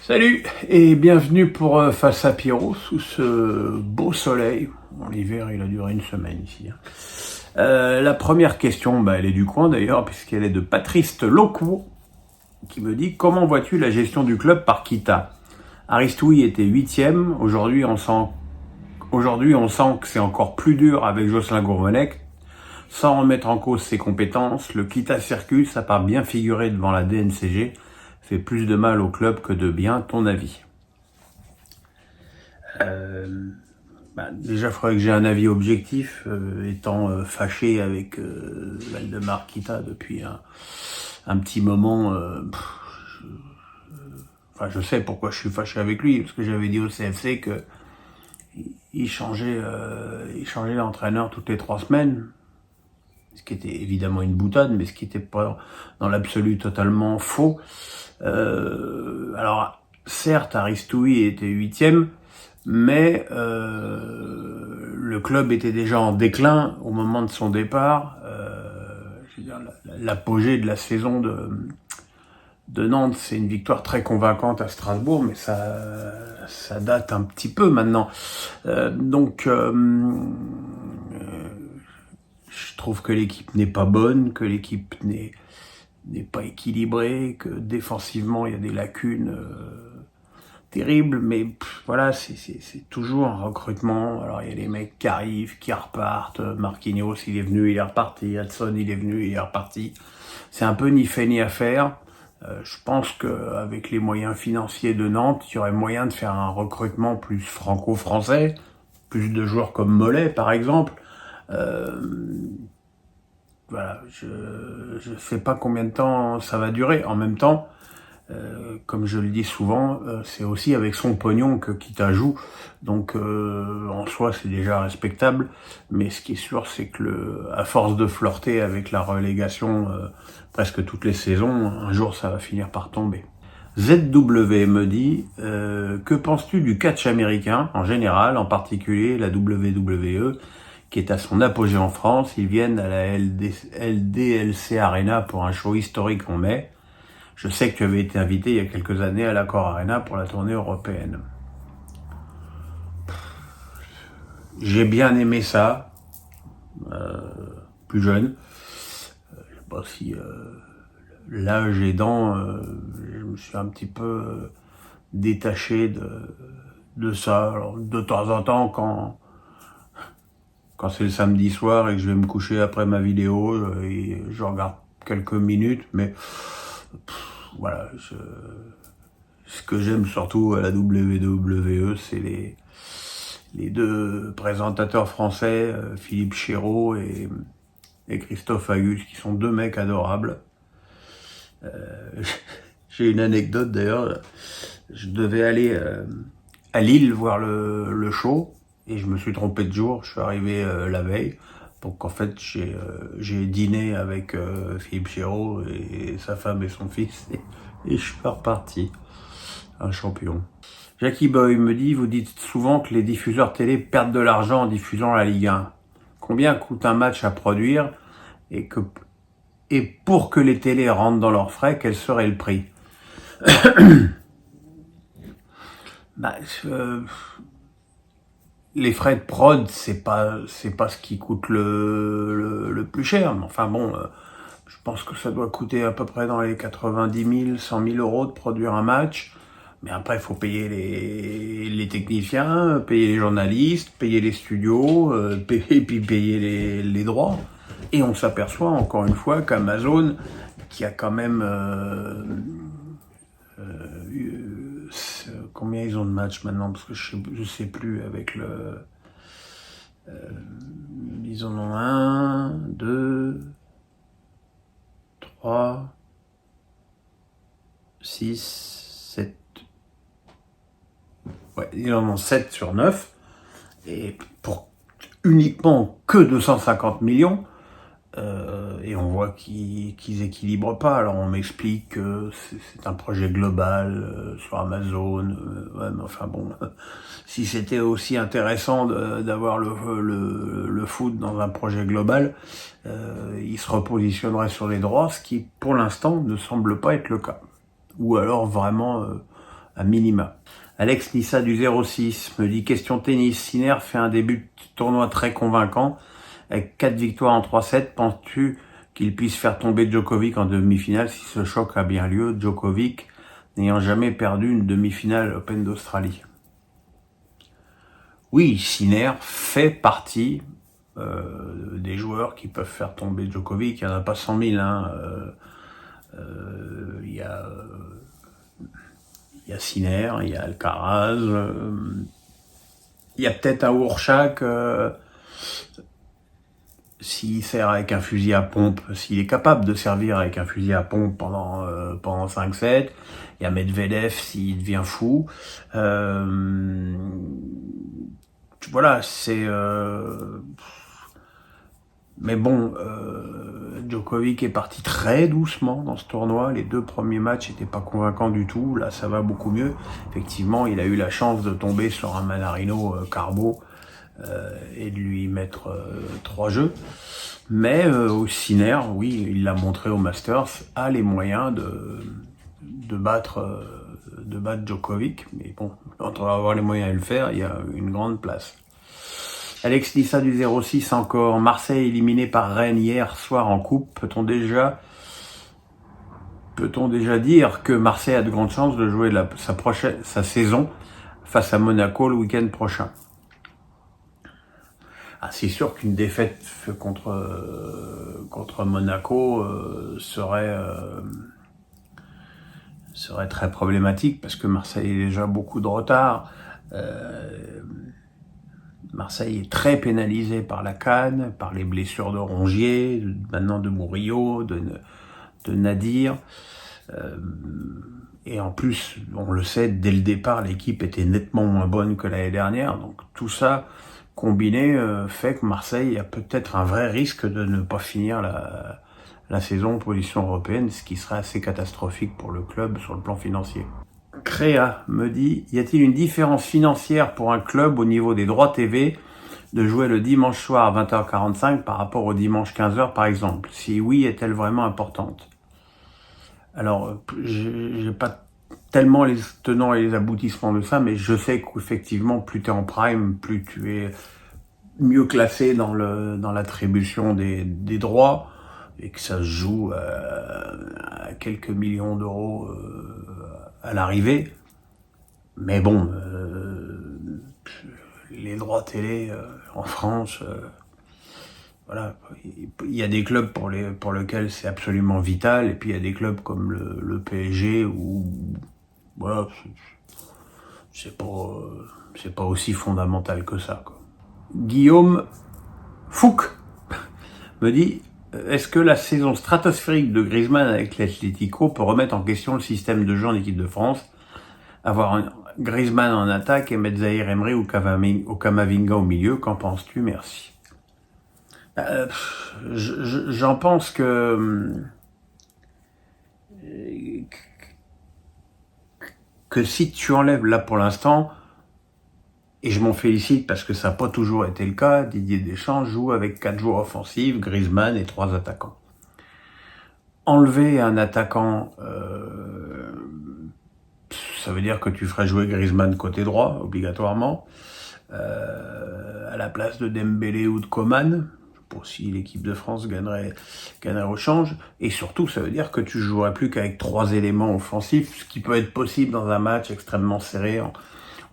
Salut et bienvenue pour Face à Pierrot sous ce beau soleil. Bon, l'hiver il a duré une semaine ici. La première question, elle est du coin d'ailleurs puisqu'elle est de Patrice Loco qui me dit: comment vois-tu la gestion du club par Kita? Aristoui était 8e, aujourd'hui on sent que c'est encore plus dur avec Jocelyn Gourvenec. Sans remettre en cause ses compétences, le Kita Circus, à part bien figurer devant la DNCG, fait plus de mal au club que de bien, ton avis? Déjà, il faudrait que j'ai un avis objectif, étant fâché avec Waldemar Kita depuis un petit moment. Je sais pourquoi je suis fâché avec lui, parce que j'avais dit au CFC que il changeait l'entraîneur toutes les 3 semaines, ce qui était évidemment une boutade, mais ce qui n'était pas dans l'absolu totalement faux. Alors, certes, Aristoui était 8e, mais le club était déjà en déclin au moment de son départ. Je veux dire, l'apogée de la saison de Nantes, c'est une victoire très convaincante à Strasbourg, mais ça date un petit peu maintenant. Je trouve que l'équipe n'est pas bonne, que l'équipe n'est pas équilibrée, que défensivement il y a des lacunes terribles, mais voilà, c'est toujours un recrutement. Alors il y a les mecs qui arrivent, qui repartent. Marquinhos il est venu, il est reparti. Hudson il est venu, il est reparti. C'est un peu ni fait ni à faire. Je pense qu'avec les moyens financiers de Nantes, il y aurait moyen de faire un recrutement plus franco-français, plus de joueurs comme Mollet par exemple. Voilà, je sais pas combien de temps ça va durer. En même temps, comme je le dis souvent, c'est aussi avec son pognon que Kita joue. Donc en soi, c'est déjà respectable. Mais ce qui est sûr, c'est que à force de flirter avec la relégation presque toutes les saisons, un jour, ça va finir par tomber. ZW me dit: que penses-tu du catch américain en général, en particulier la WWE, qui est à son apogée en France? Ils viennent à la LDLC Arena pour un show historique en mai. Je sais que tu avais été invité il y a quelques années à l'Accor Arena pour la tournée européenne. J'ai bien aimé ça, plus jeune. Je sais pas si l'âge aidant, je me suis un petit peu détaché de ça. Alors, de temps en temps, quand c'est le samedi soir et que je vais me coucher après ma vidéo, et je regarde quelques minutes, mais voilà, ce que j'aime surtout à la WWE, c'est les deux présentateurs français, Philippe Chéreau et Christophe Agus, qui sont deux mecs adorables. J'ai une anecdote d'ailleurs. Je devais aller à Lille voir le show et je me suis trompé de jour. Je suis arrivé la veille. Donc en fait, j'ai dîné avec Philippe Chéreau et sa femme et son fils et je suis reparti. Un champion. Jackie Boy me dit: vous dites souvent que les diffuseurs télé perdent de l'argent en diffusant la Ligue 1. Combien coûte un match à produire et pour que les télés rentrent dans leurs frais, quel serait le prix? Les frais de prod, c'est pas ce qui coûte le plus cher. Mais enfin bon, je pense que ça doit coûter à peu près dans les 90 000, 100 000 euros de produire un match. Mais après, il faut payer les techniciens, payer les journalistes, payer les studios, et puis payer les droits. Et on s'aperçoit encore une fois qu'Amazon, qui a quand même combien ils ont de matchs maintenant, parce que je sais plus avec ils en ont 1, 2, 3, 6, 7. Ouais, ils en ont 7 sur 9. Et pour uniquement que 250 millions, et on voit qu'ils équilibrent pas. Alors on m'explique que c'est un projet global sur Amazon. Ouais, mais enfin bon, si c'était aussi intéressant d'avoir le foot dans un projet global, ils se repositionneraient sur les droits, ce qui pour l'instant ne semble pas être le cas. Ou alors vraiment à minima. Alex Nissa du 06 me dit question tennis. Sinner fait un début de tournoi très convaincant avec 4 victoires en 3-7. Penses-tu qu'il puisse faire tomber Djokovic en demi-finale si ce choc a bien lieu? Djokovic n'ayant jamais perdu une demi-finale Open d'Australie. Oui, Sinner fait partie des joueurs qui peuvent faire tomber Djokovic. Il n'y en a pas 100 000. Il y a Sinner, il y a Alcaraz, il y a peut-être un Ourchak s'il sert avec un fusil à pompe, s'il est capable de servir avec un fusil à pompe pendant 5-7. Il y a Medvedev s'il devient fou. Voilà, c'est... Mais bon, Djokovic est parti très doucement dans ce tournoi. Les 2 premiers matchs n'étaient pas convaincants du tout. Là, ça va beaucoup mieux. Effectivement, il a eu la chance de tomber sur un Manarino Carbo et de lui mettre 3 jeux. Mais Sinner, oui, il l'a montré au Masters, a les moyens de battre Djokovic. Mais bon, quand on va avoir les moyens de le faire, il y a une grande place. Alex Nissa du 06 encore. Marseille éliminé par Rennes hier soir en coupe. Peut-on déjà dire que Marseille a de grandes chances de jouer sa saison face à Monaco le week-end prochain? C'est sûr qu'une défaite contre Monaco serait très problématique parce que Marseille a déjà beaucoup de retard. Marseille est très pénalisé par la CAN, par les blessures de Rongier, maintenant de Murillo, de Nadir. Et en plus, on le sait, dès le départ, l'équipe était nettement moins bonne que l'année dernière. Donc tout ça combiné fait que Marseille a peut-être un vrai risque de ne pas finir la saison en position européenne, ce qui serait assez catastrophique pour le club sur le plan financier. Créa me dit, y a-t-il une différence financière pour un club au niveau des droits TV de jouer le dimanche soir à 20h45 par rapport au dimanche 15h par exemple? Si oui, est-elle vraiment importante? Alors, j'ai pas tellement les tenants et les aboutissements de ça, mais je sais qu'effectivement, plus tu es en prime, plus tu es mieux classé dans l'attribution des droits, et que ça se joue à quelques millions d'euros à l'arrivée. Mais bon, les droits télé en France, voilà, il y a des clubs pour lesquels c'est absolument vital, et puis il y a des clubs comme le PSG où voilà, c'est pas aussi fondamental que ça, quoi. Guillaume Fouque me dit, est-ce que la saison stratosphérique de Griezmann avec l'Atlético peut remettre en question le système de jeu en équipe de France? Avoir Griezmann en attaque et mettre Zahir Emery ou Camavinga au milieu, qu'en penses-tu? Merci. J'en pense que si tu enlèves là pour l'instant, et je m'en félicite parce que ça n'a pas toujours été le cas, Didier Deschamps joue avec 4 joueurs offensifs, Griezmann et 3 attaquants. Enlever un attaquant, ça veut dire que tu ferais jouer Griezmann côté droit, obligatoirement, à la place de Dembélé ou de Coman, pour si l'équipe de France gagnerait au change. Et surtout, ça veut dire que tu jouerais plus qu'avec 3 éléments offensifs, ce qui peut être possible dans un match extrêmement serré en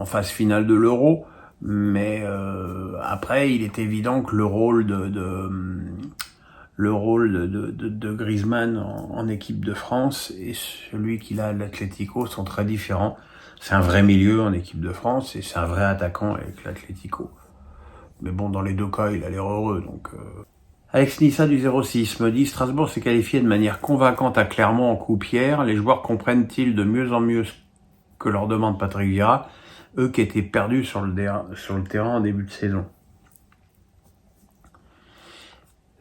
phase finale de l'Euro. Mais après, il est évident que le rôle de Griezmann en équipe de France et celui qu'il a à l'Atlético sont très différents. C'est un vrai milieu en équipe de France et c'est un vrai attaquant avec l'Atlético. Mais bon, dans les 2 cas, il a l'air heureux. Donc, Alex Nissa du 06 me dit, Strasbourg s'est qualifié de manière convaincante à Clermont en coupe hier. Les joueurs comprennent-ils de mieux en mieux ce que leur demande Patrick Vieira, eux qui étaient perdus sur le terrain en début de saison?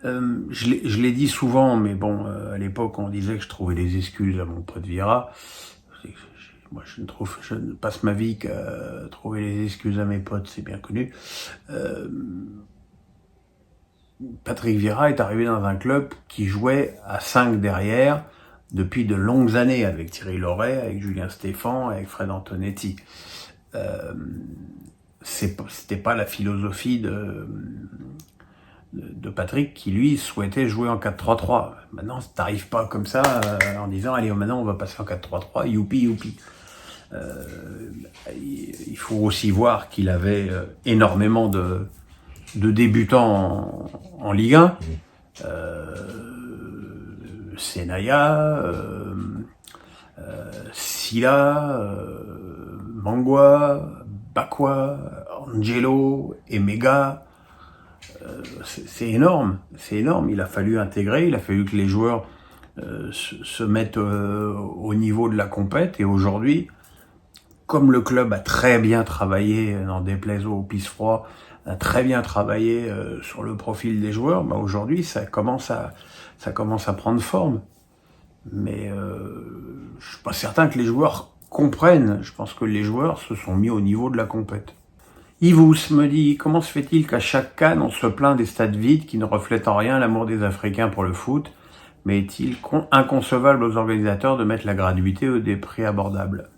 Je l'ai dit souvent, mais bon, à l'époque, on disait que je trouvais des excuses à mon pote Vieira. Moi, je ne passe ma vie qu'à trouver les excuses à mes potes, c'est bien connu. Patrick Vieira est arrivé dans un club qui jouait à 5 derrière, depuis de longues années avec Thierry Loret, avec Julien Stéphan, avec Fred Antonetti. C'était pas la philosophie de Patrick qui lui souhaitait jouer en 4-3-3. Maintenant, t'arrives pas comme ça en disant allez maintenant on va passer en 4-3-3, youpi youpi. Il faut aussi voir qu'il avait énormément de débutants en Ligue 1. Senaya, Silla, Mangwa, Bakwa, Angelo, Emega. C'est énorme, c'est énorme. Il a fallu intégrer, il a fallu que les joueurs se mettent au niveau de la compète. Et aujourd'hui, comme le club a très bien travaillé, n'en déplaise au pisse-froid, a très bien travaillé sur le profil des joueurs, bah aujourd'hui ça commence à prendre forme. Mais je suis pas certain que les joueurs comprennent. Je pense que les joueurs se sont mis au niveau de la compète. Yvous me dit, comment se fait-il qu'à chaque CAN, on se plaint des stades vides qui ne reflètent en rien l'amour des Africains pour le foot, mais est-il inconcevable aux organisateurs de mettre la gratuité ou des prix abordables?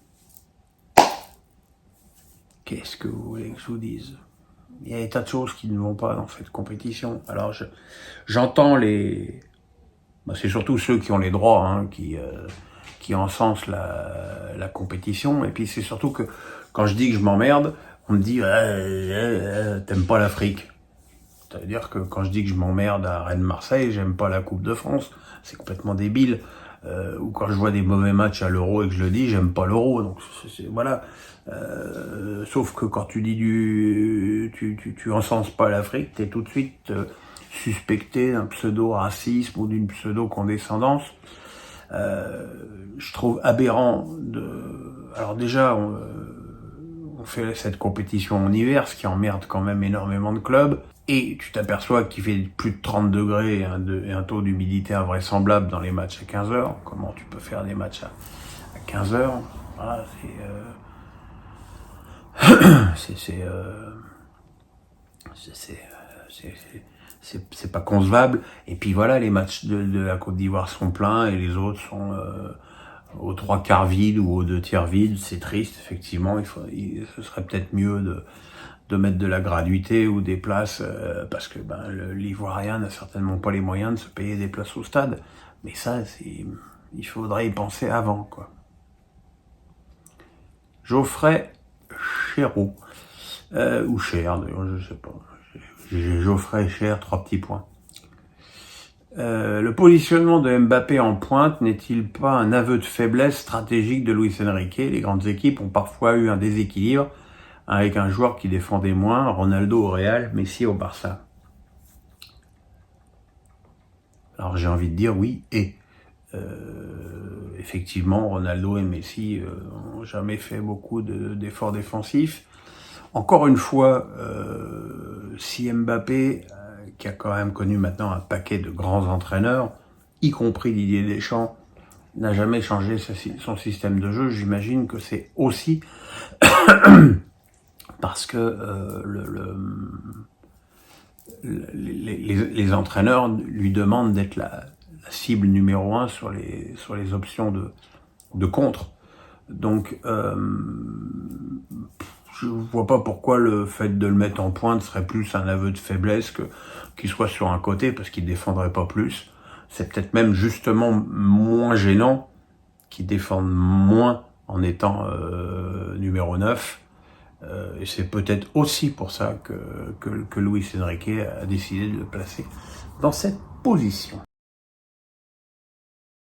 Qu'est-ce que vous voulez que je vous dise? Il y a des tas de choses qui ne vont pas dans cette compétition. Alors j'entends les... Bah, c'est surtout ceux qui ont les droits, hein, qui encensent la compétition. Et puis c'est surtout que quand je dis que je m'emmerde, on me dit t'aimes pas l'Afrique. C'est-à-dire que quand je dis que je m'emmerde à Rennes-Marseille, j'aime pas la Coupe de France. C'est complètement débile. Ou quand je vois des mauvais matchs à l'Euro et que je le dis, j'aime pas l'Euro. Donc voilà. Sauf que quand tu dis tu encenses pas l'Afrique, t'es tout de suite suspecté d'un pseudo-racisme ou d'une pseudo-condescendance. Je trouve aberrant alors déjà, on fait cette compétition en hiver, ce qui emmerde quand même énormément de clubs. Et tu t'aperçois qu'il fait plus de 30 degrés et un taux d'humidité invraisemblable dans les matchs à 15 heures. Comment tu peux faire des matchs à 15 heures? Voilà, c'est pas concevable. Et puis voilà, les matchs de la Côte d'Ivoire sont pleins et les autres sont aux 3/4 vides ou aux 2/3 vides. C'est triste, effectivement. Ce serait peut-être mieux de mettre de la gratuité ou des places parce que l'Ivoirien n'a certainement pas les moyens de se payer des places au stade. Mais ça, il faudrait y penser avant, quoi. Geoffrey Chéreau. Ou Cher, d'ailleurs, je sais pas. Geoffrey Cher, 3 petits points. Le positionnement de Mbappé en pointe n'est-il pas un aveu de faiblesse stratégique de Luis Enrique? Les grandes équipes ont parfois eu un déséquilibre avec un joueur qui défendait moins, Ronaldo au Real, Messi au Barça. Alors j'ai envie de dire oui, et effectivement, Ronaldo et Messi n'ont jamais fait beaucoup d'efforts défensifs. Encore une fois, si Mbappé, qui a quand même connu maintenant un paquet de grands entraîneurs, y compris Didier Deschamps, n'a jamais changé son système de jeu, j'imagine que c'est aussi parce que les entraîneurs lui demandent d'être la cible numéro 1 sur les options de contre. Donc, je vois pas pourquoi le fait de le mettre en pointe serait plus un aveu de faiblesse qu'il soit sur un côté, parce qu'il défendrait pas plus. C'est peut-être même justement moins gênant qu'il défende moins en étant numéro 9. Et c'est peut-être aussi pour ça que Luis Enrique a décidé de le placer dans cette position.